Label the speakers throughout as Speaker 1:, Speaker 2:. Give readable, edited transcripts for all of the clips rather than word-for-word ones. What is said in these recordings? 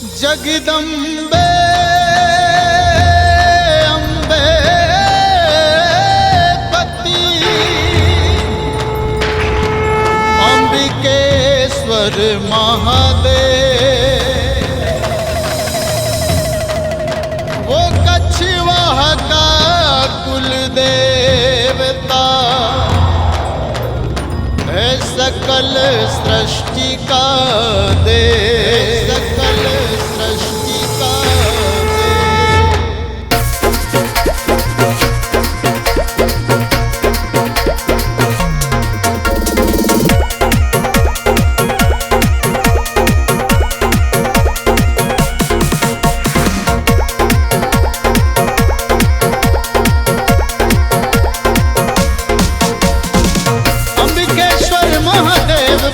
Speaker 1: जगदम्बे अम्बे पति अंबिकेश्वर महादेव, वो कछवाह का कुल देवता है, सकल सृष्टि का देव, सकल सृष्टि का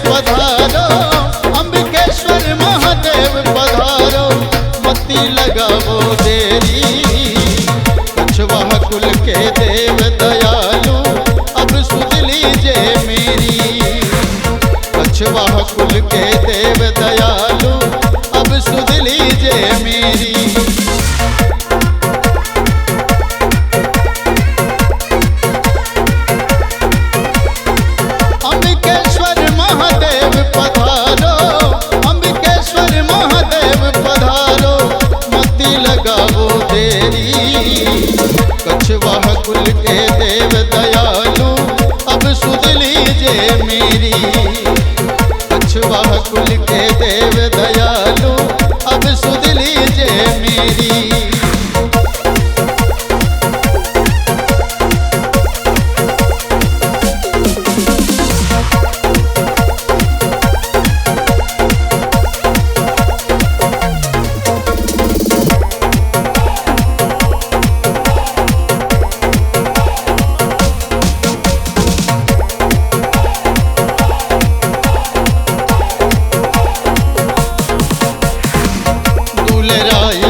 Speaker 1: पधारो, अंबिकेश्वर महादेव पधारो, मती लगावो देरी, कछवाह कुल के देव दयालु अब सुध लीजिए मेरी, कछवाह कुल के देव दयालु अब सुध लीजिए मेरी। कछवाह कुल के देव दयालु अब सुध लीजिए मेरी, कछवाह कुल के देव दयालु अब सुध लीजिए मेरी।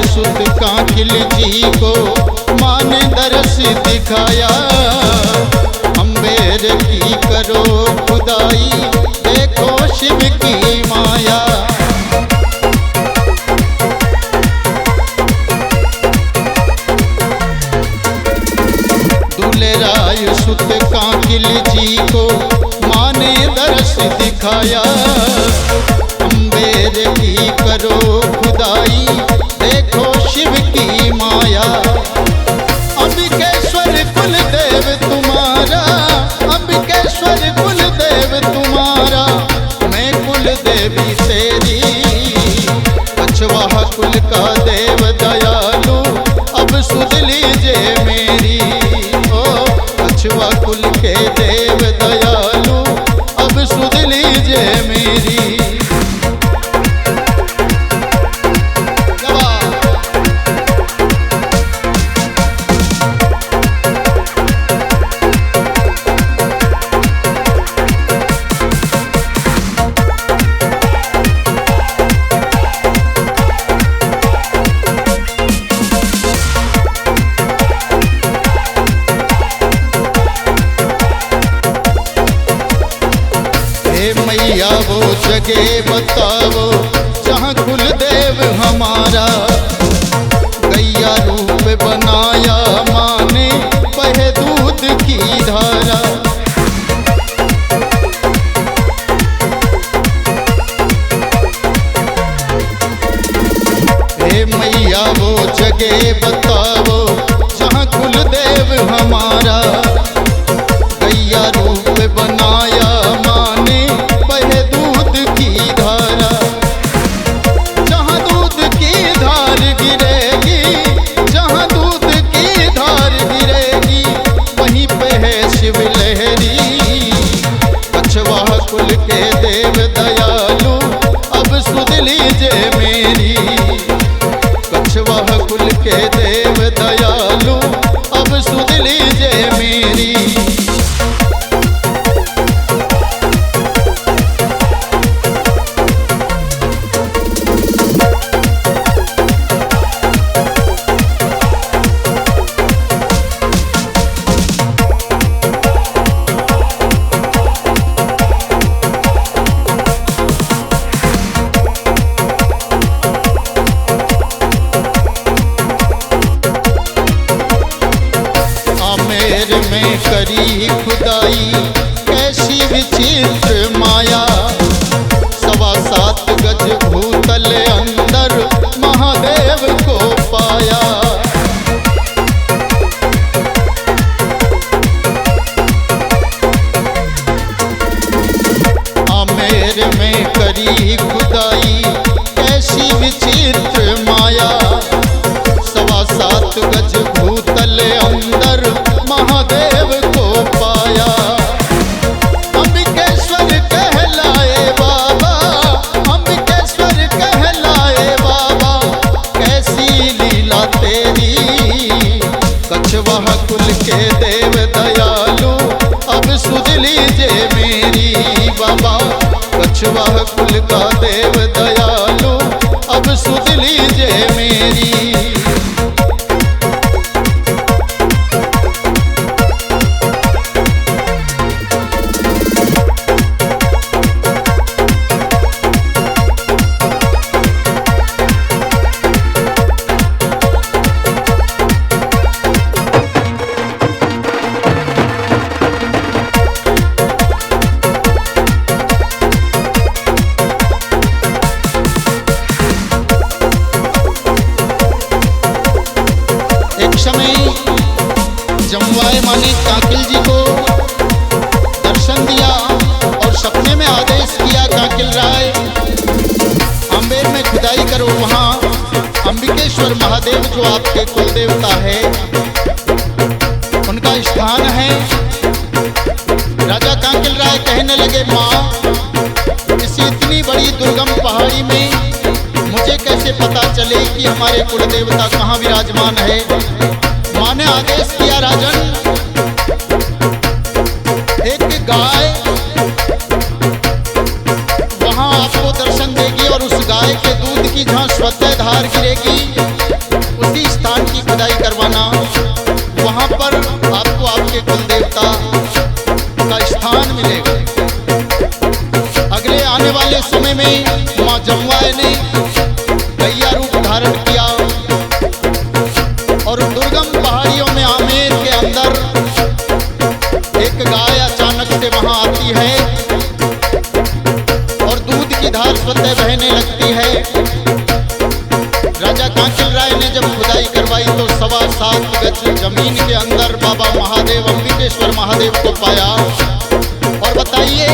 Speaker 1: सुध कांकिल जी को मान दरस दिखाया, अम्बेर की करो खुदाई देखो शिव की माया। दुलेराय सुध कांकिल जी को माने दरस दिखाया, अम्बेर की करो खुदाई देखो शिव की माया। अंबिकेश्वर कुल देव तुम्हारा, अंबिकेश्वर कुल देव तुम्हारा, मैं कुल देवी तेरी, कछवाह कुल का देव दयालु अब सुध लीजिए मेरी, ओ कछवाह कुल के देव दयालु अब सुध लीजिए मेरी। मैया वो जगह बताओ जहाँ कुल देव हमारा, गैया रूप बनाया माने बहे दूध की धारा। हे मैया वो जगह बताओ जहाँ कुल देव हमारा, गैया रूप बनाया माने बहे दूध की धारा। जहाँ दूध की धार गिरेगी, जहाँ दूध की धार गिरेगी, वहीं पे है शिव लहरी, कछवाह कुल के देव दयालु अब सुध लीजिए मेरी, कछवाह कुल के देव दयालु अब सुध लीजिए मेरी। में करी खुदाई कैसी विचित्र माया। 7.25 गज भूतल अंदर महादेव को पाया। आमेर में करी खुदाई कैसी विचित्र माया। 7.25 गज भूतल अंदर महादेव को पाया। अंबिकेश्वर कहलाए बाबा, अंबिकेश्वर कहलाए बाबा, कैसी लीला तेरी। कछवाह कुल के देव दयालु अब सुध लीजिए मेरी बाबा। कछवाह कुल का देव दयालु अब सुध लीजिए मेरी। जमुआए माँ ने काकिल जी को दर्शन दिया और सपने में आदेश किया, काकिल राय आमेर में खुदाई करो। वहाँ अंबिकेश्वर महादेव जो आपके कुल देवता है उनका स्थान है। राजा काकिल राय कहने लगे, माँ इस इतनी बड़ी दुर्गम पहाड़ी में मुझे कैसे पता चले कि हमारे कुल देवता कहाँ विराजमान है। माँ ने आदेश किया, राजन एक गाय वहां आपको दर्शन देगी और उस गाय के दूध की जहां स्वतः धार गिरेगी उसी स्थान की खुदाई करवाना। वहां पर आपको आपके कुल देवता का स्थान मिलेगा। अगले आने वाले समय में माँ जमुआए ने गैया रूप धारण किया और दुर्गम पहाड़ियों में आमेर के अंदर एक गाय अचानक से वहां आती है और दूध की धार स्वतः बहने लगती है। राजा काकिल राय ने जब खुदाई करवाई तो 7.25 गज जमीन के अंदर बाबा महादेव अंबिकेश्वर महादेव को पाया। और बताइए,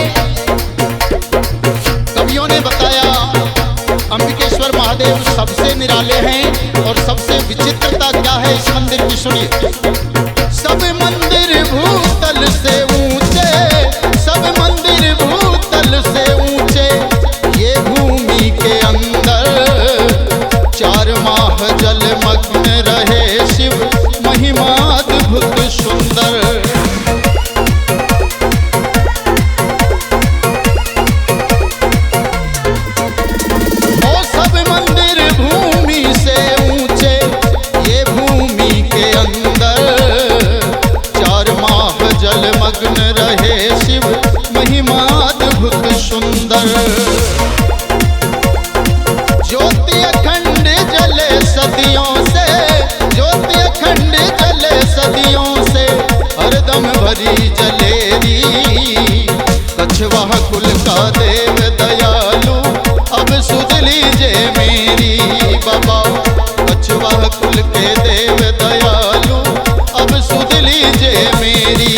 Speaker 1: कवियों ने बताया अंबिकेश्वर महादेव सबसे निराले हैं और सबसे विचित्रता क्या है इस मंदिर की सुनिए। सब मंदिर भूतल से ऊंचे, सब मंदिर भूतल से ऊंचे, ये भूमि के अंदर 4 माह जलमग्न रहे शिव महिमा अद्भुत सुंदर। जलमग्न रहे शिव महिमा अद्भुत सुंदर। ज्योति अखंड जले सदियों से, ज्योति अखंड जले सदियों से, हरदम भरी जलेरी। कछवाह कुल का देव दयालु अब सुध लीजिए मेरी बाबा। कछवाह कुल के देव दयालु अब सुध लीजिए मेरी।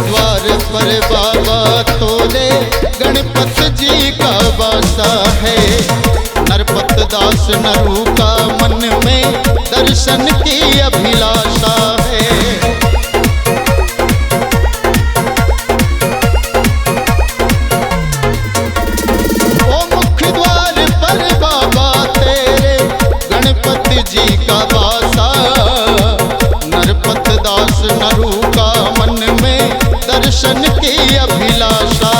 Speaker 1: द्वार पर बाबा तोले गणपत जी का वासा है। नरपत दास नरू का मन में दर्शन की अभिलाषा है। ओ मुख्य द्वार पर बाबा तेरे गणपति जी का वासा। नरपत दास नरू का मन में दर्शन की अभिलाषा।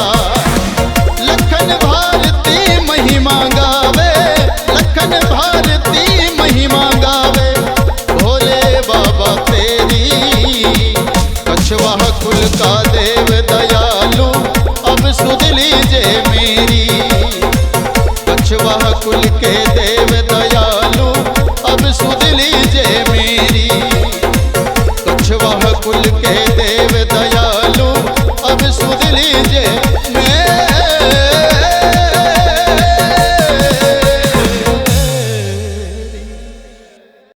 Speaker 1: लखन भारती महिमा गावे, लखन भारती महिमा गावे, भोले बाबा तेरी। कछवा कुल का देव दयालु अब सुध लीजिए मेरी। कछवा कुल के देव दयालु अब सुध लीजिए मेरी। कछवा कुल के देव दयालु